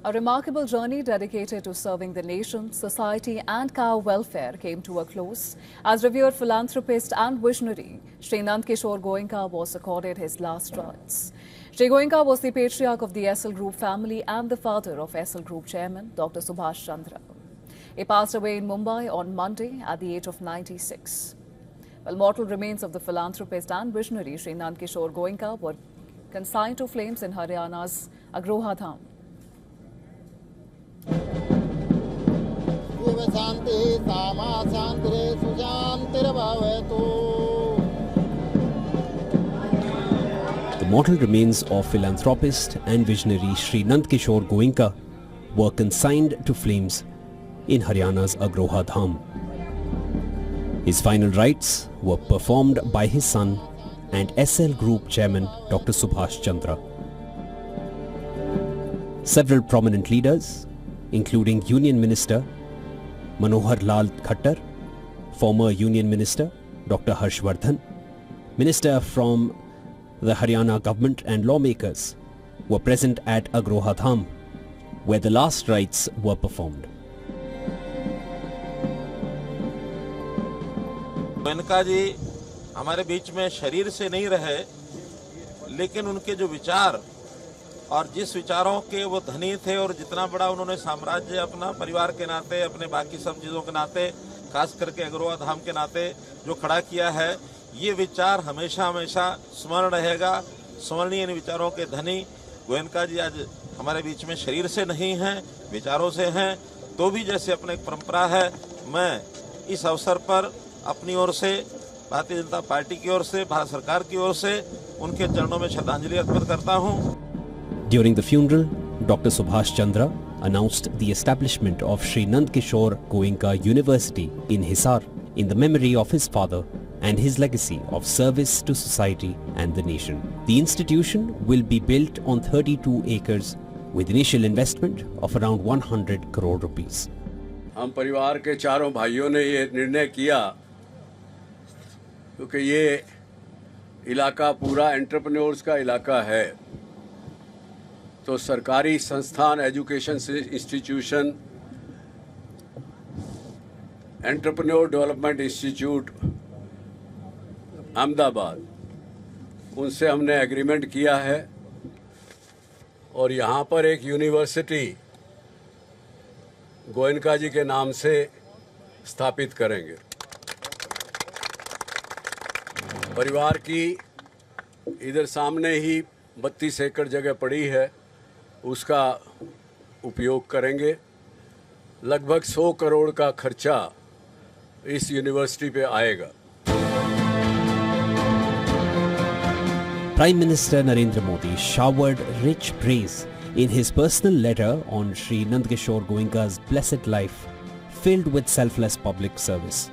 A remarkable journey dedicated to serving the nation, society and cow welfare came to a close as revered philanthropist and visionary Shri Nand Kishore Goenka was accorded his last rites. Shri Goenka was the patriarch of the SL Group family and the father of SL Group chairman Dr. Subhash Chandra. He passed away in Mumbai on Monday at the age of 96. Well, mortal remains of the philanthropist and visionary Shri Nand Kishore Goenka were consigned to flames in Haryana's Agroha Dham. The mortal remains of philanthropist and visionary Shri Nand Kishore Goenka were consigned to flames in Haryana's Agroha Dham. His final rites were performed by his son and SL Group chairman Dr. Subhash Chandra. Several prominent leaders, including Union Minister Manohar Lal Khattar, former Union Minister Dr. Harsh Vardhan, Minister from the Haryana government and lawmakers were present at Agroha Dham, where the last rites were performed. Goenka जी हमारे बीच में शरीर से नहीं रहे, लेकिन उनके जो विचार और जिस विचारों के वो धनी थे और जितना बड़ा उन्होंने साम्राज्य अपना परिवार के नाते, अपने बाकी सब चीज़ों के नाते, खास करके अग्रोहा धाम के नाते जो खड़ा किया है, ये विचार हमेशा हमेशा स्मरण रहेगा। स्मरणीय इन विचारों के धनी गोयनका जी आज हमारे बीच में शरीर से नहीं हैं, विचारों से हैं। तो भी जैसे अपने एक परंपरा है, मैं इस अवसर पर अपनी ओर से, भारतीय जनता पार्टी की ओर से, भारत सरकार की ओर से उनके चरणों में श्रद्धांजलि अर्पित करता हूँ। During the funeral, Dr. Subhash Chandra announced the establishment of Shri Nand Kishore Goenka University in Hisar in the memory of his father and his legacy of service to society and the nation. The institution will be built on 32 acres with initial investment of around 100 crore rupees. हम परिवार के चारों भाइयों ने ये निर्णय किया क्योंकि ये इलाका पूरा एंटरप्रेन्योर्स का इलाका है, तो सरकारी संस्थान, education institution, entrepreneur development institute Ahmedabad, उनसे हमने एग्रीमेंट किया है और यहाँ पर एक यूनिवर्सिटी गोयनका जी के नाम से स्थापित करेंगे। परिवार की इधर सामने ही 32 एकड़ जगह पड़ी है, उसका उपयोग करेंगे। लगभग 100 करोड़ का खर्चा इस यूनिवर्सिटी पे आएगा। Prime Minister Narendra Modi showered rich praise in his personal letter on Shri Nand Kishore Goenka's blessed life filled with selfless public service.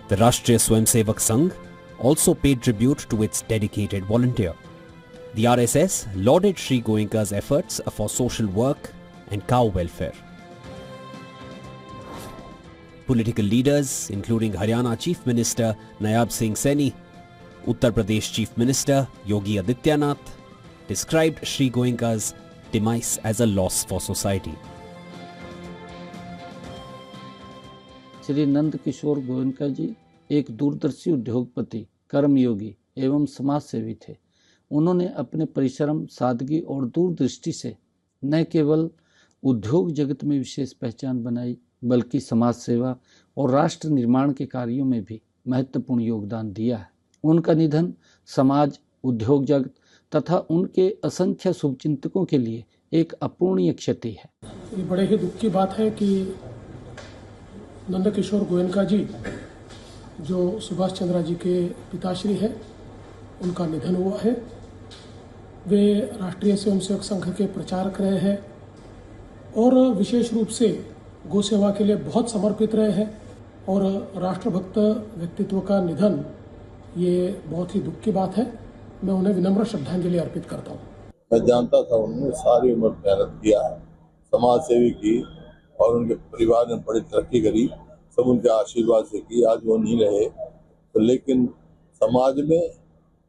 The Rashtriya Swayamsevak Sangh also paid tribute to its dedicated volunteer. The RSS lauded Shri Goenka's efforts for social work and cow welfare. Political leaders, including Haryana Chief Minister Nayab Singh Saini, Uttar Pradesh Chief Minister Yogi Adityanath, described Shri Goenka's demise as a loss for society. Shri Nand Kishore Goenka जी एक दूरदर्शी उद्योगपति, कर्मयोगी एवं समाज सेवी थे। उन्होंने अपने परिश्रम, सादगी और दूरदृष्टि से न केवल उद्योग जगत में विशेष पहचान बनाई, बल्कि समाज सेवा और राष्ट्र निर्माण के कार्यों में भी महत्वपूर्ण योगदान दिया है। उनका निधन समाज, उद्योग जगत तथा उनके असंख्य शुभचिंतकों के लिए एक अपूर्णीय क्षति है। ये बड़े ही दुख की बात है कि नंद किशोर गोयनका जी, जो सुभाष चंद्र जी के पिताश्री हैं, उनका निधन हुआ है। वे राष्ट्रीय स्वयंसेवक संघ के प्रचारक रहे हैं और विशेष रूप से गौ सेवा के लिए बहुत समर्पित रहे हैं और राष्ट्रभक्त व्यक्तित्व का निधन ये बहुत ही दुख की बात है। मैं उन्हें विनम्र श्रद्धांजलि अर्पित करता हूँ। मैं जानता था उन्होंने सारी उम्र मेहनत किया है, समाज सेवी की और उनके परिवार ने बड़ी तरक्की करी, सब उनके आशीर्वाद से की। आज वो नहीं रहे तो, लेकिन समाज में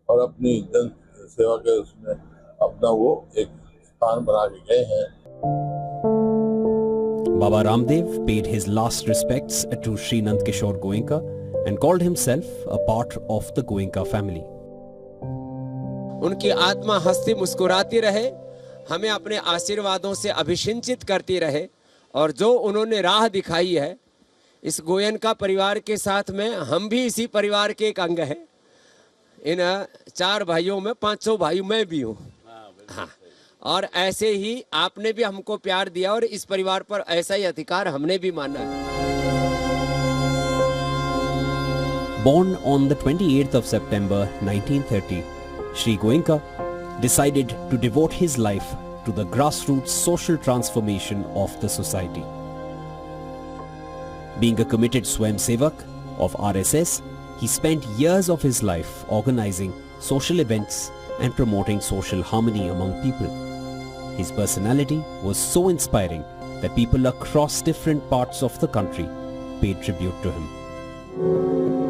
और अपनी जन सेवा के उसमें अपना वो एक स्थान बना के गए हैं। Baba Ramdev paid his last respects to Sri Nandkishore Goenka and called himself a part of the Goenka family. उनकी आत्मा हंसती मुस्कुराती रहे, हमें अपने आशीर्वादों से अभिषिंचित करती रहे, और जो उन्होंने राह दिखाई है इस गोयनका परिवार के साथ में, हम भी इसी परिवार के एक अंग हैं। इन 4 भाइयों में 5 भाई मैं भी हूँ। हाँ, और ऐसे ही आपने भी हमको प्यार दिया और इस परिवार पर ऐसा ही अधिकार हमने भी माना है। Born on the 28th of September 1930, Sri Goenka decided to devote his life to the grassroots social transformation of the society. Being a committed Swayamsevak of RSS, he spent years of his life organizing social events and promoting social harmony among people. His personality was so inspiring that people across different parts of the country paid tribute to him.